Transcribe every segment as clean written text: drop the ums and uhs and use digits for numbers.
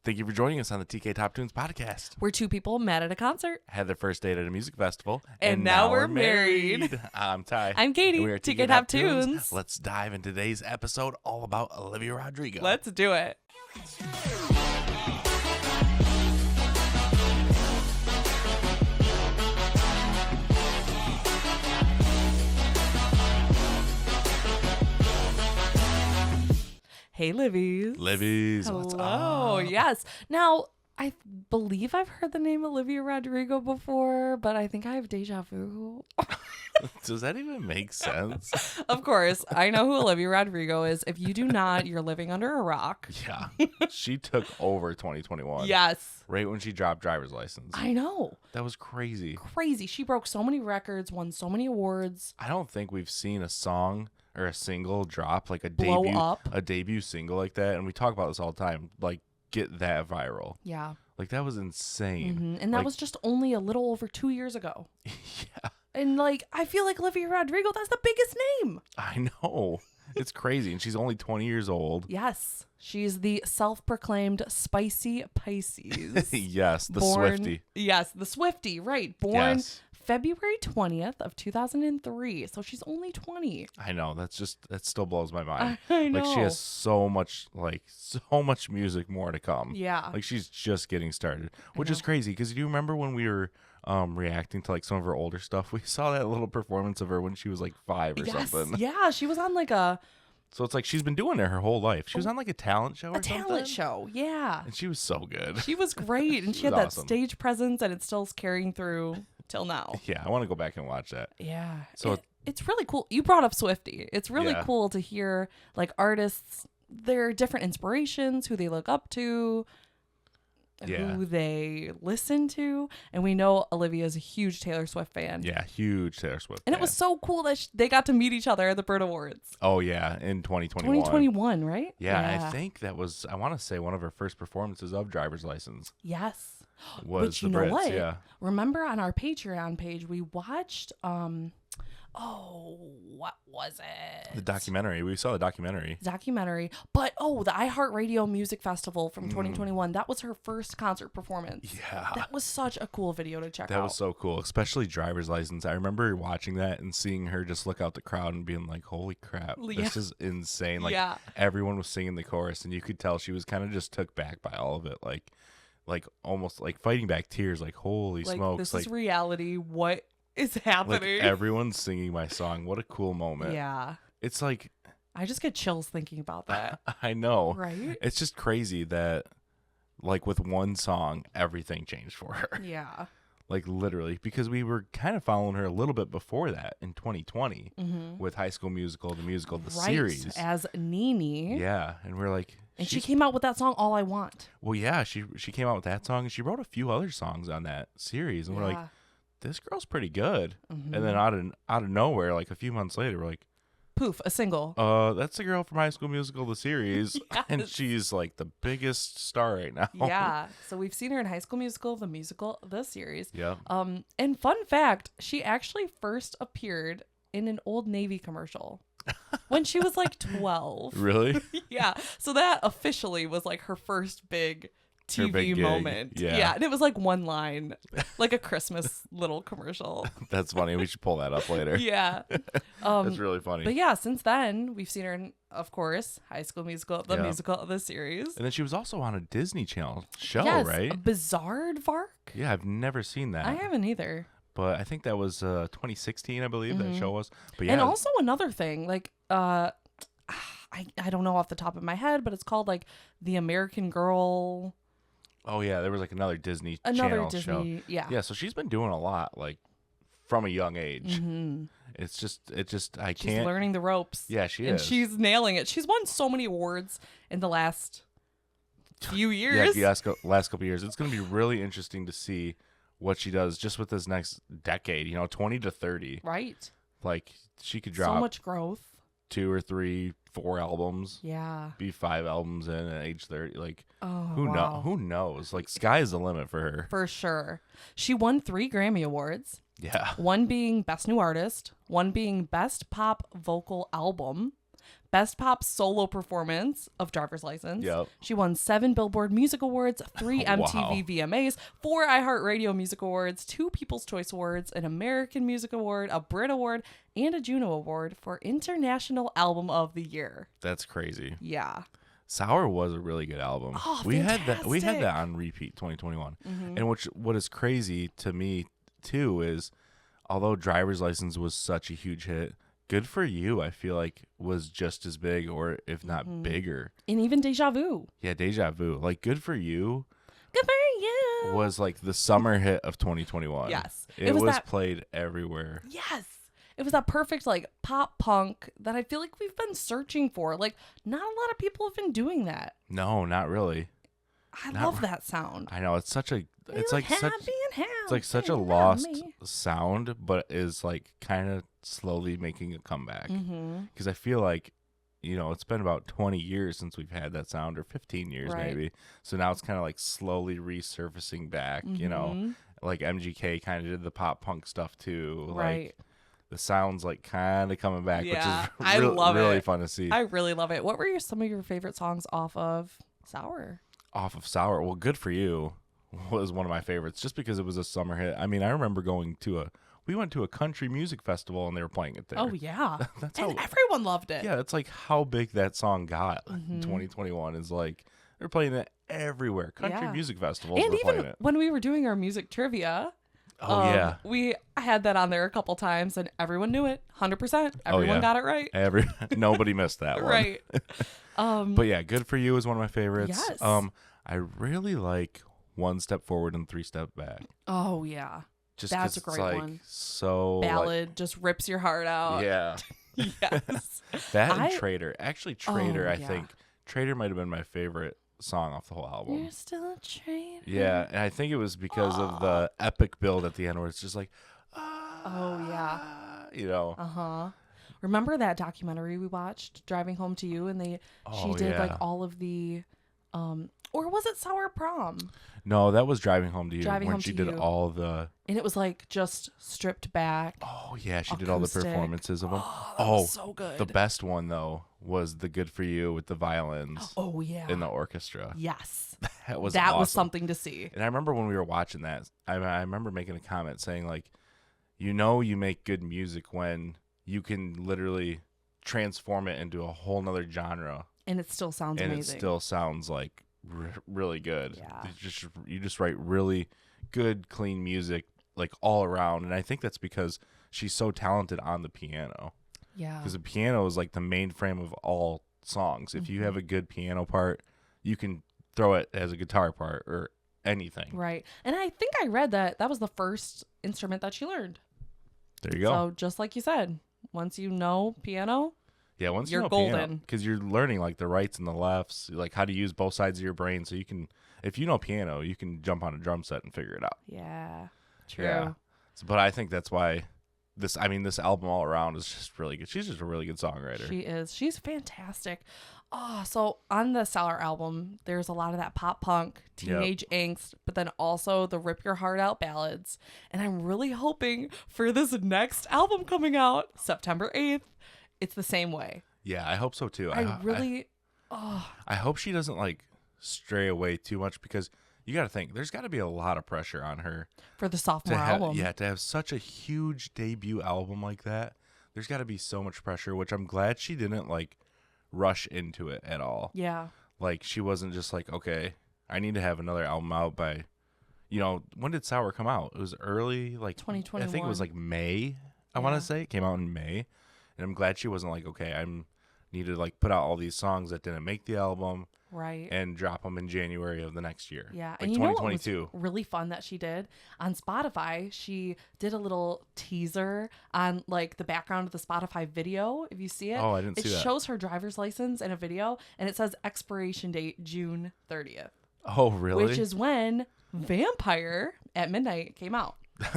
Thank you for joining us on the TK Top Tunes podcast. We're two people met at a concert. Had their first date at a music festival. And now we're married. I'm Ty. I'm Katie. And we are TK Top Tunes. Let's dive into today's episode all about Olivia Rodrigo. Let's do it. Hey, Livies. Livies, what's Hello. up? Yes. Now, I believe I've heard the name Olivia Rodrigo before, but I think I have deja vu. Does that even make sense? Of course. I know who Olivia Rodrigo is. If you do not, you're living under a rock. Yeah. She took over 2021. Yes. Right when she dropped driver's license. I know. That was crazy. Crazy. She broke so many records, won so many awards. I don't think we've seen a song or a single drop, like a Blow debut single like that. And we talk about this all the time, like get that viral. Yeah. Like that was insane. Mm-hmm. And that was just only a little over 2 years ago. Yeah. And like, I feel like Olivia Rodrigo, that's the biggest name. I know. It's crazy. And she's only 20 years old. Yes. She's the self-proclaimed spicy Pisces. Yes. The Swiftie. Yes. The Swiftie. Right. Born Yes. February 20th of 2003. So she's only 20. I know. That still blows my mind. I know. Like she has so much music more to come. Yeah. Like she's just getting started, which is crazy. Because do you remember when we were reacting to like some of her older stuff? We saw that little performance of her when she was like 5 or something. Yeah. She was on like a So it's like she's been doing it her whole life. She was on like a talent show or something. talent show. Yeah. And she was so good. She was great. And she had was that awesome. stage presence, and it's still carrying through till now. Yeah, I want to go back and watch that. Yeah. So it's really cool. You brought up Swiftie. It's really Yeah. cool to hear like artists, their different inspirations, who they look up to, Yeah. who they listen to. And we know Olivia is a huge Taylor Swift fan. Yeah, huge Taylor Swift And fan. it was so cool that they got to meet each other at the Brit Awards. Oh, yeah, in 2021. 2021, right? Yeah, I think that was, I want to say, one of her first performances of Driver's License Yes. was But you the know Brits. what? Yeah. Remember on our Patreon page, we watched, what was it? The documentary. We saw the documentary. But the iHeartRadio Music Festival from 2021, that was her first concert performance. Yeah. That was such a cool video to check out. That was so cool, especially Driver's License. I remember watching that and seeing her just look out the crowd and being like, holy crap, Yeah. this is insane. Like, Yeah. everyone was singing the chorus, and you could tell she was kind of just took back by all of it. Like almost like fighting back tears, like, holy like, smokes. this Like, is reality. What is like happening? everyone's singing my song. What a cool moment. Yeah. It's like, I just get chills thinking about that. I know. Right? It's just crazy that, like, with one song, everything changed for her. Yeah. Like, literally, because we were kind of following her a little bit before that in 2020 with High School Musical, the series. As Nene. Yeah, and we're like... And she came out with that song, All I Want. Well, yeah, she came out with that song, and she wrote a few other songs on that series, and we're like, this girl's pretty good. And then out of nowhere, like, a few months later, we're like, Poof, a single. that's the girl from High School Musical, the series, and she's, like, the biggest star right now. Yeah. So we've seen her in High School Musical, the series. Yeah. And fun fact, she actually first appeared in an Old Navy commercial when she was like 12. Really? Yeah. So that officially was like her first big TV big gig. moment. Yeah. And it was like one line, like a Christmas little commercial. That's funny. We should pull that up later. Yeah. That's really funny. But yeah, since then, we've seen her in, of course, High School Musical, the series. And then she was also on a Disney Channel show, Yes, right? Bizarre Vark? Yeah, I've never seen that. I haven't either. But I think that was 2016, I believe, that show was. But yeah. And also another thing, like, I don't know off the top of my head, but it's called like The American Girl. Oh, yeah, there was like another Disney Channel show. Yeah. Yeah, so she's been doing a lot, like, from a young age. Mm-hmm. She's She's learning the ropes. Yeah, she and is. she's nailing it. She's won so many awards in the last few years. Yeah, the last couple of years. It's going to be really interesting to see what she does just with this next decade, 20 to 30. Right. Like, she could drop so much growth. 2 or 3, 4 albums. Yeah. Be 5 albums in at age 30. Like, Oh, who knows? Like, sky's the limit for her. For sure. She won 3 Grammy Awards. Yeah. One being Best New Artist, one being Best Pop Vocal Album, Best Pop Solo Performance of Driver's License. Yep. She won 7 Billboard Music Awards, 3 Wow. MTV VMAs, 4 iHeartRadio Music Awards, 2 People's Choice Awards, an American Music Award, a Brit Award, and a Juno Award for International Album of the Year. That's crazy. Yeah. Sour was a really good album. Oh, we fantastic. had that on repeat 2021. And what is crazy to me too is although Driver's License was such a huge hit, Good For You I feel like was just as big or if not bigger. And even Deja Vu. Yeah, Deja Vu. Like Good For You Good for you. was like the summer hit of 2021. Yes. It was played everywhere. Yes. It was that perfect like pop punk that I feel like we've been searching for. Like not a lot of people have been doing that. No, not really. I love that sound. I know it's such a it's like Happy such and it's like such a healthy, lost me. sound, but is like kind of slowly making a comeback. Mm-hmm. Because I feel like, you know, it's been about 20 years since we've had that sound, or 15 years Right. maybe. So now it's kind of like slowly resurfacing back. You know, like MGK kind of did the pop punk stuff too. Right. Like the sound's like kind of coming back, Yeah, which I is love really it. fun to see. I really love it. What were some of your favorite songs off of Sour? Off of Sour, well, Good For You was one of my favorites just because it was a summer hit. I mean, I remember we went to a country music festival and they were playing it there. Oh yeah. That's And how everyone loved it. yeah, that's like how big that song got in 2021 is like they're playing it everywhere. Country Yeah. music festivals And were playing even it. when we were doing our music trivia, Oh yeah. I had that on there a couple times and everyone knew it. 100%. Everyone yeah. got it right. Nobody missed that one. Right. But yeah, Good For You is one of my favorites. Yes. I really like One Step Forward and Three Step Back. Oh yeah. Just That's a 'cause great it's like one. so Ballad just rips your heart out. yeah. Yes. That and I- Traitor. Actually Traitor, Oh, I yeah. think Traitor might have been my favorite song off the whole album. You're still a traitor. Yeah, and I think it was because of the epic build at the end where it's just like, Oh yeah. you know. Uh-huh. Remember that documentary we watched, Driving Home to You, and she did like yeah. all of the or was it Sour Prom? No, that was Driving Home to You Driving when Home she to did You. all the. And it was like just stripped back. Oh yeah, she did all the Acoustic. performances of them. That was so good. the best one though was the Good For You with the violins Oh yeah. in the orchestra. Yes. That was That was awesome. something to see. And I remember when we were watching that, I remember making a comment saying like, you make good music when you can literally transform it into a whole nother genre, And it still sounds and amazing. it still sounds like really good. Yeah. You just write really good, clean music like all around, and I think that's because she's so talented on the piano. Yeah. Because the piano is like the main frame of all songs. If you have a good piano part, you can throw it as a guitar part or anything. Right. And I think I read that was the first instrument that she learned. There you go. So just like you said, once you know piano, Yeah, once You're you know golden. because you're learning like the rights and the lefts, like how to use both sides of your brain. So you can, if you know piano, you can jump on a drum set and figure it out. yeah. True. Yeah. But I think that's why this album all around is just really good. She's just a really good songwriter. She is. She's fantastic. Oh, so on the Sour album, there's a lot of that pop punk, teenage angst, but then also the rip your heart out ballads. And I'm really hoping for this next album coming out September 8th, it's the same way. Yeah, I hope so too. I hope she doesn't like stray away too much because you got to think there's got to be a lot of pressure on her for the sophomore to have, album. yeah, to have such a huge debut album like that. There's got to be so much pressure, which I'm glad she didn't like rush into it at all. Yeah. Like she wasn't just like, okay, I need to have another album out by, when did Sour come out? It was early, like 2021. I think it was like May. I want to say it came out in May, and I'm glad she wasn't like, okay, need to like put out all these songs that didn't make the album. Right. And drop them in January of the next year. Yeah. Like and you know what 2022. was really fun that she did? On Spotify, she did a little teaser on like the background of the Spotify video. If you see it. Oh, I didn't see that. It shows her driver's license in a video and it says expiration date June 30th. Oh, really? Which is when Vampire at Midnight came out.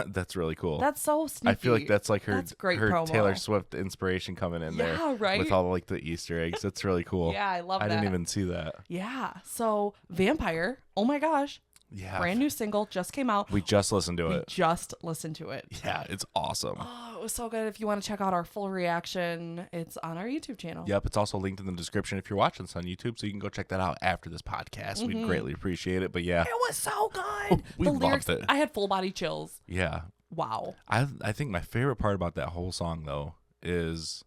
That's really cool. That's so sneaky. I feel like that's like her great her promo. Taylor Swift inspiration coming in there. Yeah, right? With all like the Easter eggs. That's really cool. Yeah, I love that. I didn't even see that. Yeah. So Vampire, oh my gosh, Yeah. Brand new single just came out. We just listened to it. Just listened to it. Yeah, it's awesome. Oh, it was so good. If you want to check out our full reaction, it's on our YouTube channel. Yep, it's also linked in the description if you're watching this on YouTube, so you can go check that out after this podcast. We'd greatly appreciate it. But yeah, It was so good. we the loved lyrics, it. I had full body chills. Yeah. Wow. I think my favorite part about that whole song though is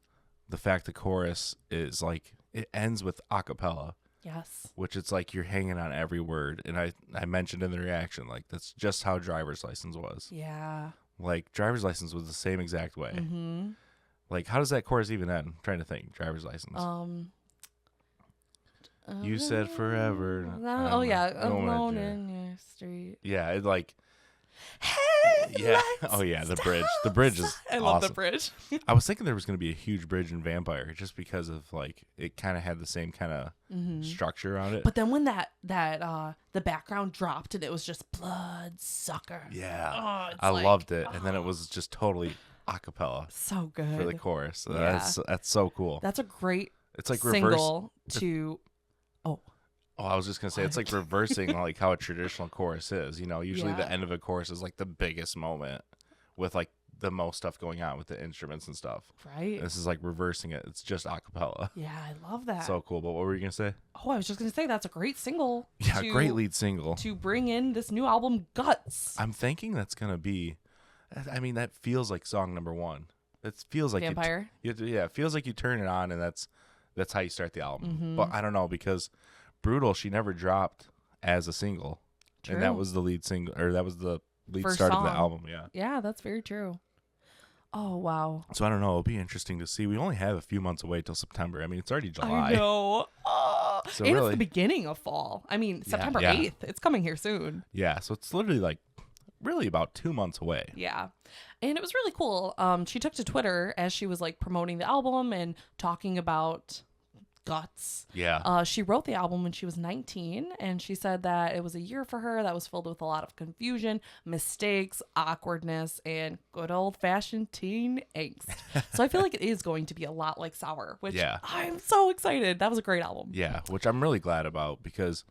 the fact the chorus is like it ends with a cappella. Yes. Which it's like you're hanging on every word. And I mentioned in the reaction, like that's just how Driver's License was. Yeah. Like Driver's License was the same exact way. Mm-hmm. Like how does that chorus even end? I'm trying to think. Driver's License. You said forever. Oh yeah, alone in your street. Yeah, it like. Hey, Yeah. Oh yeah, the bridge. The bridge is I awesome. love the bridge. I was thinking there was going to be a huge bridge in Vampire just because of like it kind of had the same kind of structure on it. But then when that the background dropped and it was just Bloodsucker. Yeah. Oh, I loved it, and then it was just totally a cappella so good for the chorus. Yeah. That's so cool. That's a great It's like single to. Oh, I was just gonna say it's like reversing like how a traditional chorus is. You know, usually the end of a chorus is like the biggest moment with like the most stuff going on with the instruments and stuff. Right. This is like reversing it. It's just a cappella. Yeah, I love that. So cool. But what were you gonna say? Oh, I was just gonna say that's a great single. Yeah, great lead single to bring in this new album, Guts. I'm thinking that's gonna be. I mean, that feels like song number one. It feels like Vampire. It feels like you turn it on and that's how you start the album. Mm-hmm. But I don't know because Brutal she never dropped as a single, True. and that was the lead single or that was the lead First start song. of the album. Yeah. Yeah, that's very true. Oh wow. So I don't know. It'll be interesting to see. We only have a few months away till September. I mean, it's already July. I know. Oh. So and really, it's the beginning of fall. I mean, September 8th. It's coming here soon. Yeah. So it's literally like really about 2 months away. Yeah. And it was really cool. She took to Twitter as she was like promoting the album and talking about Guts. Yeah. She wrote the album when she was 19, and she said that it was a year for her that was filled with a lot of confusion, mistakes, awkwardness, and good old-fashioned teen angst. So I feel like it is going to be a lot like Sour, which I'm so excited. That was a great album. Yeah, which I'm really glad about because,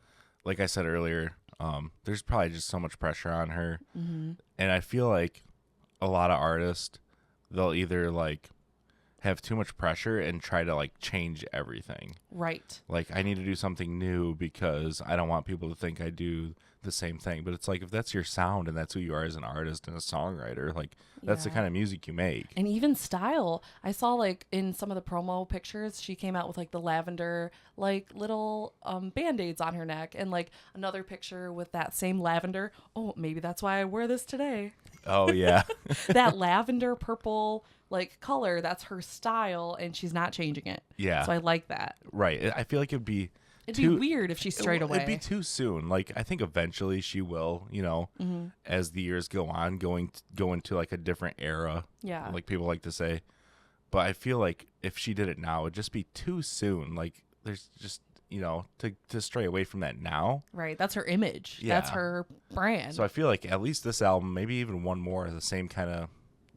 like I said earlier, there's probably just so much pressure on her, and I feel like a lot of artists, they'll either like have too much pressure and try to like change everything. Right. Like I need to do something new because I don't want people to think I do the same thing. But it's like if that's your sound and that's who you are as an artist and a songwriter, like that's the kind of music you make. And even style. I saw like in some of the promo pictures, she came out with like the lavender like little band-aids on her neck, and like another picture with that same lavender. Oh, maybe that's why I wear this today. Oh yeah. That lavender purple like color, that's her style, and she's not changing it. Yeah. So I like that. Right. I feel like it'd be weird if she strayed away. It'd be too soon. Like I think eventually she will, you know, as the years go on, go into like a different era. Yeah. Like people like to say. But I feel like if she did it now, it'd just be too soon. Like there's just, you know, to stray away from that now. Right. That's her image. Yeah. That's her brand. So I feel like at least this album, maybe even one more, the same kind of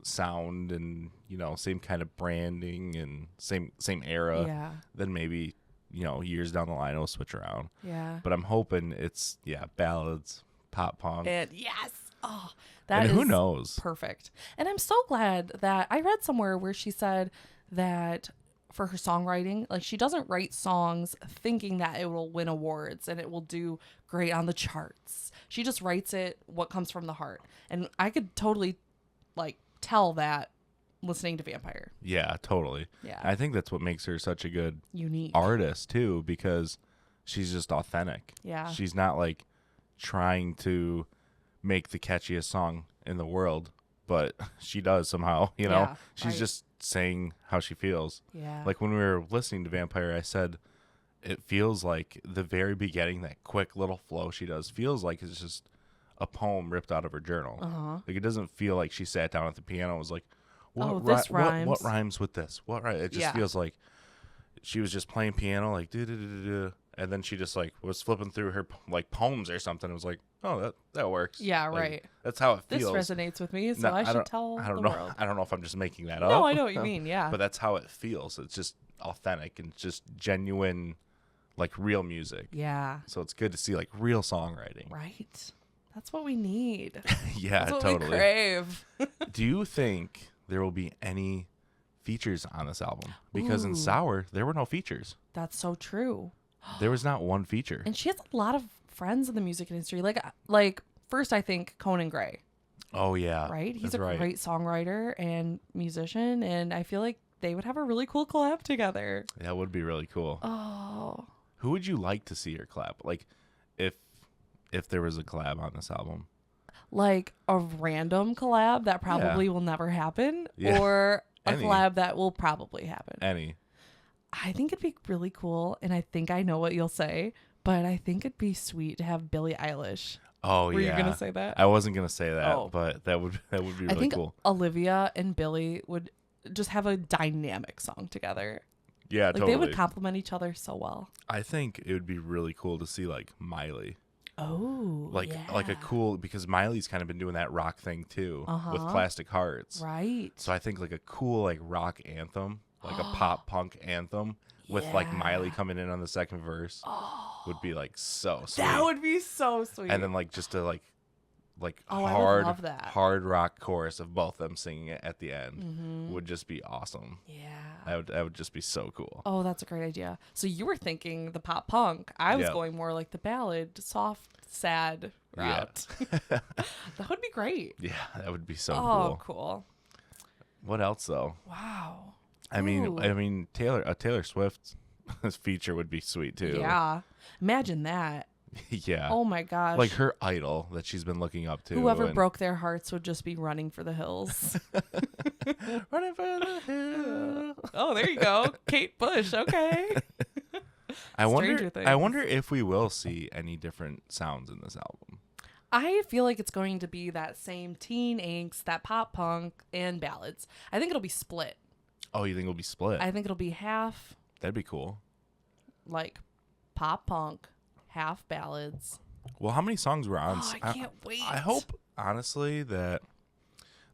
sound and, you know, same kind of branding and same era. Yeah. Then maybe, you know, years down the line it'll switch around. Yeah. But I'm hoping it's ballads, pop punk. And yes. Oh, that and is who knows? perfect. And I'm so glad that I read somewhere where she said that for her songwriting, like she doesn't write songs thinking that it will win awards and it will do great on the charts. She just writes it what comes from the heart. And I could totally like tell that listening to Vampire. Yeah, totally. Yeah. I think that's what makes her such a good Unique artist too, because she's just authentic. Yeah. She's not like trying to make the catchiest song in the world, but she does somehow, you know. Yeah, she's just saying how she feels. Yeah. Like when we were listening to Vampire, I said it feels like the very beginning, that quick little flow she does feels like it's just a poem ripped out of her journal. Like it doesn't feel like she sat down at the piano and was like, this rhymes. What rhymes with this? What right? It just feels like she was just playing piano, like do, and then she just like was flipping through her like poems or something. It was like, oh, that works. Yeah, like, right. That's how it This feels. resonates with me, so I should tell I don't the know. world. I don't know if I'm just making that up. No, I know what you mean. Yeah. But that's how it feels. It's just authentic and just genuine, like real music. Yeah. So it's good to see like real songwriting. Right. That's what we need. Yeah, That's what totally. we crave. Do you think there will be any features on this album? Because in Sour, there were no features. That's so true. There was not one feature. And she has a lot of friends in the music industry. Like first, I think Conan Gray. Oh, yeah. Right? He's That's a right. great songwriter and musician. And I feel like they would have a really cool collab together. That would be really cool. Oh. Who would you like to see her collab? Like, if there was a collab on this album. Like a random collab that probably will never happen, or a collab that will probably happen. I think it'd be really cool, and I think I know what you'll say, but I think it'd be sweet to have Billie Eilish. Oh, Were you gonna say that? I wasn't gonna say that, but that would be really I think cool. Olivia and Billie would just have a dynamic song together. Yeah, like totally. They would complement each other so well. I think it would be really cool to see like Miley. Oh, like a cool, because Miley's kind of been doing that rock thing too with Plastic Hearts, right? So I think like a cool like rock anthem, like a pop punk anthem with like Miley coming in on the second verse would be like so sweet. That would be so sweet. And then like just a like hard rock chorus of both them singing it at the end would just be awesome. Yeah, that would just be so cool. Oh, that's a great idea. So you were thinking the pop punk. I was going more like the ballad, soft, sad route. Yeah. That would be great. Yeah, that would be so cool. What else though? Wow. I mean Taylor Swift feature would be sweet too. Yeah. Imagine that. Yeah. Oh my gosh. Like her idol that she's been looking up to. Whoever broke their hearts would just be running for the hills. Running for the hills. Oh, there you go. Kate Bush. Okay. I wonder if we will see any different sounds in this album. I feel like it's going to be that same teen angst, that pop punk, and ballads. I think it'll be split. Oh, you think it'll be split? I think it'll be half. That'd be cool. Like pop punk, half ballads. Well, how many songs were on? Oh, I can't wait. I hope, honestly, that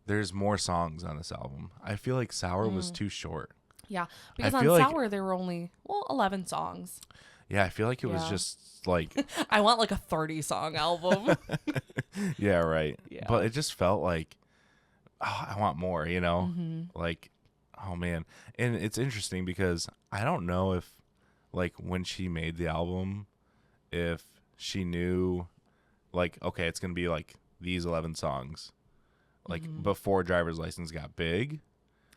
there's more songs on this album. I feel like Sour was too short. Yeah, because on Sour there were only 11 songs. Yeah, I feel like it was just like I want like a 30-song album. Yeah, right. Yeah. But it just felt like I want more, you know? Like, oh man. And it's interesting because I don't know if like when she made the album, if she knew like, okay, it's going to be like these 11 songs like before Driver's License got big.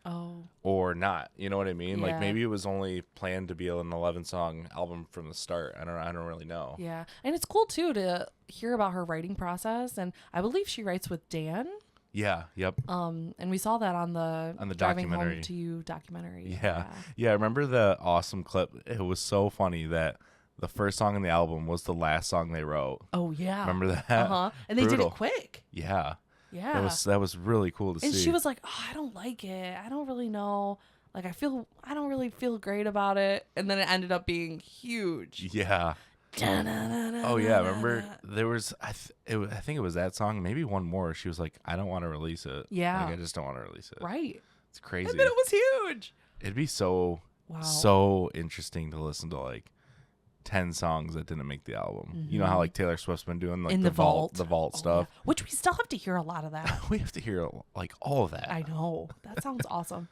Oh. Or not, you know what I mean? Yeah. Like maybe it was only planned to be an 11-song album from the start. I don't really know. Yeah, and it's cool too to hear about her writing process, and I believe she writes with Dan. Yeah. Yep. And we saw that on the Driving documentary. Home to You documentary. Yeah. Yeah. Remember the awesome clip? It was so funny that the first song in the album was the last song they wrote. Oh yeah. Remember that? And they did it quick. Yeah. Yeah. That was really cool to see. And she was like, "Oh, I don't like it. I don't really know. Like, I don't really feel great about it." And then it ended up being huge. Yeah. Oh yeah. Remember there was I think it was that song. Maybe one more. She was like, "I don't want to release it. Yeah. Like, I just don't want to release it." Right. It's crazy. And then it was huge. It'd be so interesting to listen to like 10 songs that didn't make the album. You know how like Taylor Swift's been doing like in the vault stuff. Yeah. Which we still have to hear a lot of that. We have to hear like all of that. I know. That sounds awesome.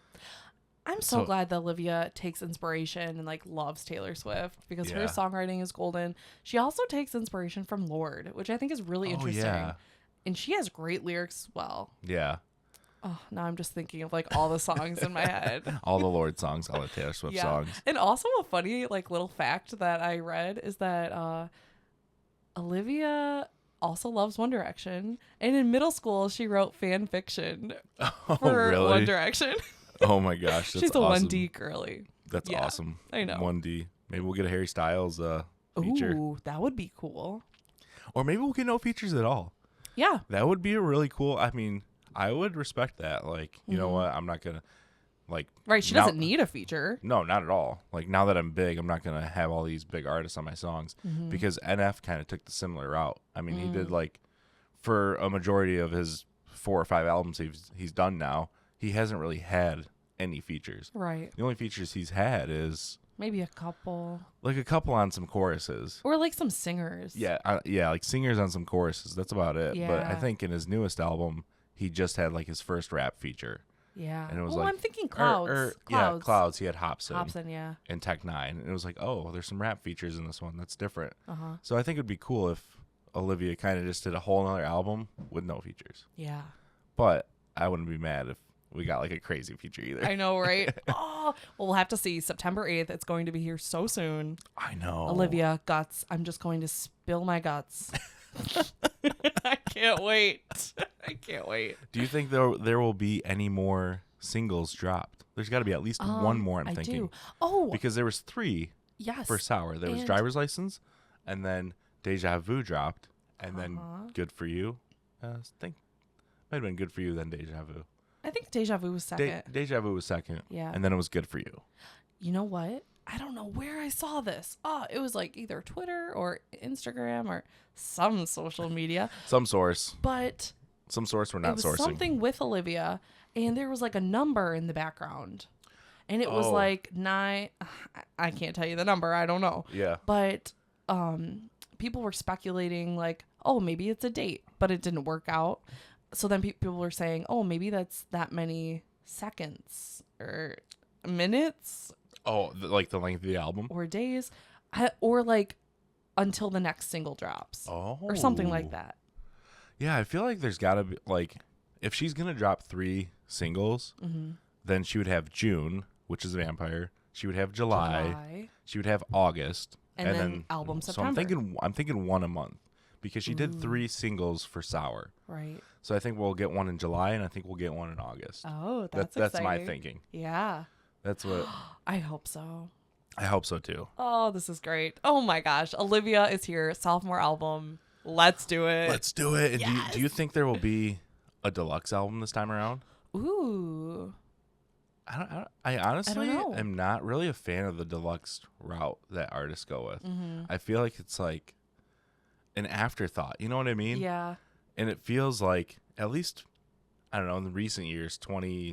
I'm so glad that Olivia takes inspiration and like loves Taylor Swift because her songwriting is golden. She also takes inspiration from Lorde, which I think is really interesting. Yeah. And she has great lyrics as well. Yeah. Oh, now I'm just thinking of like all the songs in my head. All the Lorde songs, all the Taylor Swift songs. And also a funny like little fact that I read is that Olivia also loves One Direction, and in middle school she wrote fan fiction for One Direction. Oh my gosh, that's she's a awesome. 1D girly. That's awesome. I know. 1D. Maybe we'll get a Harry Styles feature. Ooh, that would be cool. Or maybe we'll get no features at all. Yeah. That would be a really cool. I mean, I would respect that. Like, you know what? I'm not gonna like. Right. She doesn't need a feature. No, not at all. Like now that I'm big, I'm not gonna have all these big artists on my songs because NF kind of took the similar route. I mean, he did like for a majority of his 4 or 5 albums he's done now. He hasn't really had any features. Right. The only features he's had is Maybe a couple. Like a couple on some choruses. Or like some singers. Yeah, like singers on some choruses. That's about it. Yeah. But I think in his newest album, he just had like his first rap feature. Yeah. And it was I'm thinking Clouds. Yeah, Clouds. He had Hobson. Hobson, yeah. And Tech Nine. And it was like, oh, there's some rap features in this one. That's different. Uh-huh. So I think it'd be cool if Olivia kind of just did a whole other album with no features. Yeah. But I wouldn't be mad if we got like a crazy feature either. I know, right? Oh, well, we'll have to see. September 8th. It's going to be here so soon. I know. Olivia, Guts. I'm just going to spill my guts. I can't wait. I can't wait. Do you think there will be any more singles dropped? There's got to be at least one more, I'm thinking. Do. Oh. Because there was 3 yes. for Sour. There was Driver's License, and then Deja Vu dropped, and then Good For You. I think might have been Good For You, then Deja Vu. I think Deja Vu was second. Deja Vu was second. Yeah. And then it was Good For You. You know what? I don't know where I saw this. Oh, it was like either Twitter or Instagram or some social media. Some source. But some source we're not it was sourcing. Something with Olivia, and there was like a number in the background. And it was like 9. I can't tell you the number. I don't know. Yeah. But people were speculating like, oh, maybe it's a date, but it didn't work out. So then people were saying, oh, maybe that's that many seconds or minutes. Oh, like the length of the album? Or days. Or like until the next single drops. Oh. Or something like that. Yeah, I feel like there's got to be, like, if she's going to drop 3 singles, then she would have June, which is Vampire. She would have July. She would have August. And then album September. So I'm thinking 1 a month. Because she did 3 singles for Sour. Right. So I think we'll get one in July, and I think we'll get one in August. Oh, that's exciting. That's my thinking. Yeah. That's what... I hope so. I hope so, too. Oh, this is great. Oh, my gosh. Olivia is here. Sophomore album. Let's do it. Let's do it. And yes. do you think there will be a deluxe album this time around? Ooh. I honestly know. am not really a fan of the deluxe route that artists go with. I feel like it's like an afterthought. You know what I mean? Yeah. And it feels like, at least, I don't know, in the recent years,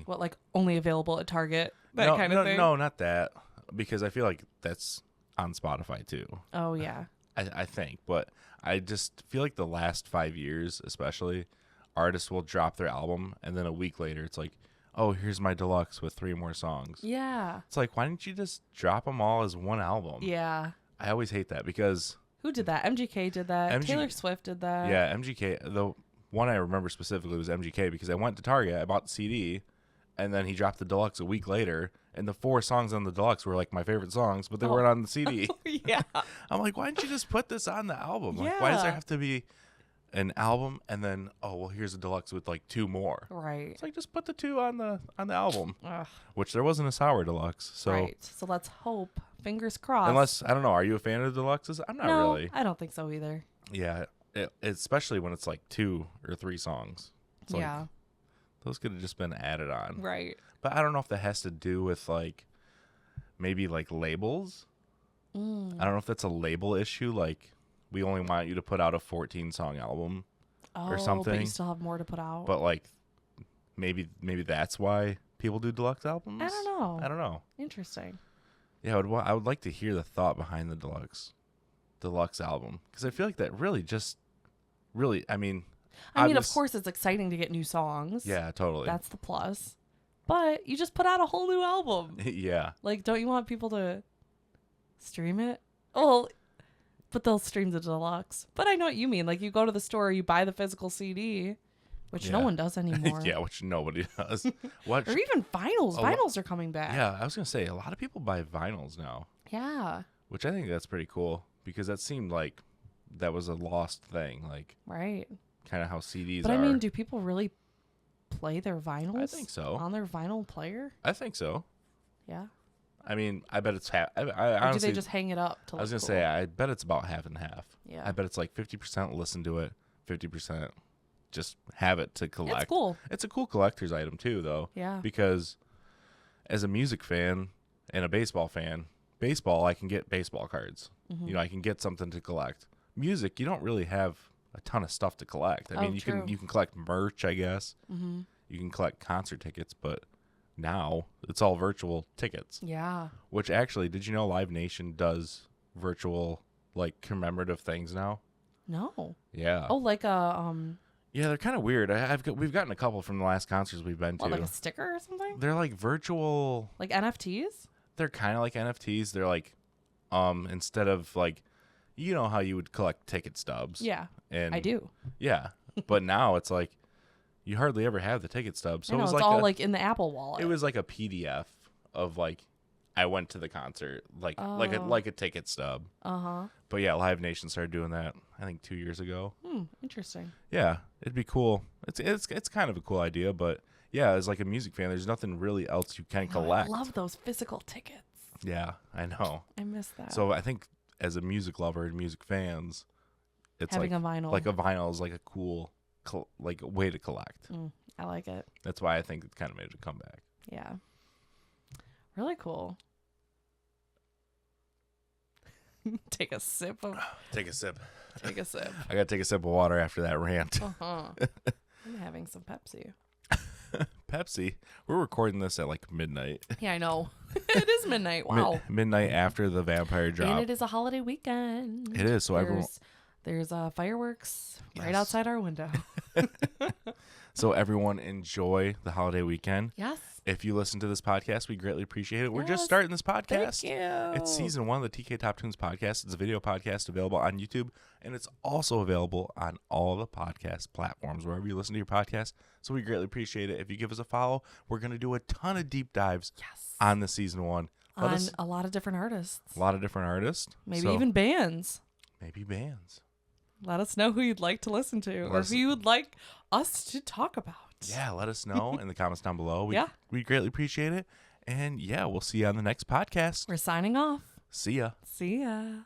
What, like only available at Target? Kind of thing? No, not that. Because I feel like that's on Spotify too. Oh, yeah. I think. But I just feel like the last 5 years, especially, artists will drop their album, and then a week later, it's like, oh, here's my deluxe with 3 more songs. Yeah. It's like, why didn't you just drop them all as one album? Yeah. I always hate that because... Who did that? MGK did that. Taylor Swift did that. Yeah, MGK. The one I remember specifically was MGK because I went to Target, I bought the CD, and then he dropped the deluxe a week later, and the 4 songs on the deluxe were like my favorite songs, but they weren't on the CD. Yeah. I'm like, why didn't you just put this on the album? Like, why does there have to be an album and then, oh, well, here's a deluxe with like 2 more? Right. It's like, just put the 2 on the album. Ugh. Which there wasn't a Sour deluxe. So right. So let's hope. Fingers crossed. Unless, I don't know, are you a fan of deluxes? I'm not really. I don't think so either. Yeah. Especially when it's like 2 or 3 songs. It's like, those could have just been added on. Right. But I don't know if that has to do with like maybe like labels. I don't know if that's a label issue. Like we only want you to put out a 14-song album or something. But you still have more to put out. But like maybe that's why people do deluxe albums. I don't know. Interesting. Yeah, I would like to hear the thought behind the deluxe album because I feel like that really. I mean, of course, it's exciting to get new songs. Yeah, totally. That's the plus. But you just put out a whole new album. Yeah. Like, don't you want people to stream it? Oh, but they'll stream the deluxe. But I know what you mean. Like, you go to the store, you buy the physical CD, which no one does anymore. Yeah, which nobody does. Or even vinyls. Vinyls are coming back. Yeah, I was going to say, a lot of people buy vinyls now. Yeah. Which I think that's pretty cool because that seemed like that was a lost thing. Like, right. Kind of how CDs But are. I mean, do people really play their vinyls? I think so. On their vinyl player? I think so. Yeah. I mean, I bet it's half. Or honestly, do they just hang it up to look I was going to cool? say, I bet it's about half and half. Yeah. I bet it's like 50% listen to it, 50% just have it to collect. It's cool. It's a cool collector's item too, though. Yeah. Because as a music fan and a baseball fan, I can get baseball cards. You know, I can get something to collect. Music, you don't really have a ton of stuff to collect. I mean, you true. can collect merch, I guess. You can collect concert tickets, but now it's all virtual tickets. Yeah. Which actually, did you know Live Nation does virtual like commemorative things now? No. Yeah. Oh, like a Yeah, they're kind of weird. We've gotten a couple from the last concerts we've been to. what, like a sticker or something? They're like virtual. Like NFTs? They're kind of like NFTs. They're like, instead of like, you know how you would collect ticket stubs. Yeah. And I do. Yeah, but now it's like, you hardly ever have the ticket stub. So I know, it was it's like all like in the Apple Wallet. it was like a PDF of like, I went to the concert, like a ticket stub. But yeah, Live Nation started doing that, I think 2 years ago. Interesting. Yeah, it'd be cool. It's kind of a cool idea, but yeah, as like a music fan, there's nothing really else you can collect. I love those physical tickets. Yeah, I know. I miss that. So I think as a music lover and music fans, it's having like a vinyl. Like a vinyl is like a cool like a way to collect. I like it. That's why I think it kind of made it come back. Yeah. Really cool. Take a sip. Take a sip. Take a sip. I gotta take a sip of water after that rant. I'm having some Pepsi. Pepsi. We're recording this at like midnight. Yeah, I know. It is midnight. Wow. Midnight after the vampire drop. And it is a holiday weekend. It is. So there's fireworks right outside our window. So everyone enjoy the holiday weekend. Yes. If you listen to this podcast, we greatly appreciate it. We're just starting this podcast. Thank you. It's season 1 of the TK Top Tunes podcast. It's a video podcast available on YouTube, and it's also available on all the podcast platforms, wherever you listen to your podcast. So we greatly appreciate it. If you give us a follow, we're going to do a ton of deep dives on the season 1. On a lot of different artists. A lot of different artists. Maybe even bands. Maybe bands. Let us know who you'd like to listen to or who you would like us to talk about. Yeah, let us know in the comments down below. We greatly appreciate it. And yeah, we'll see you on the next podcast. We're signing off. See ya. See ya.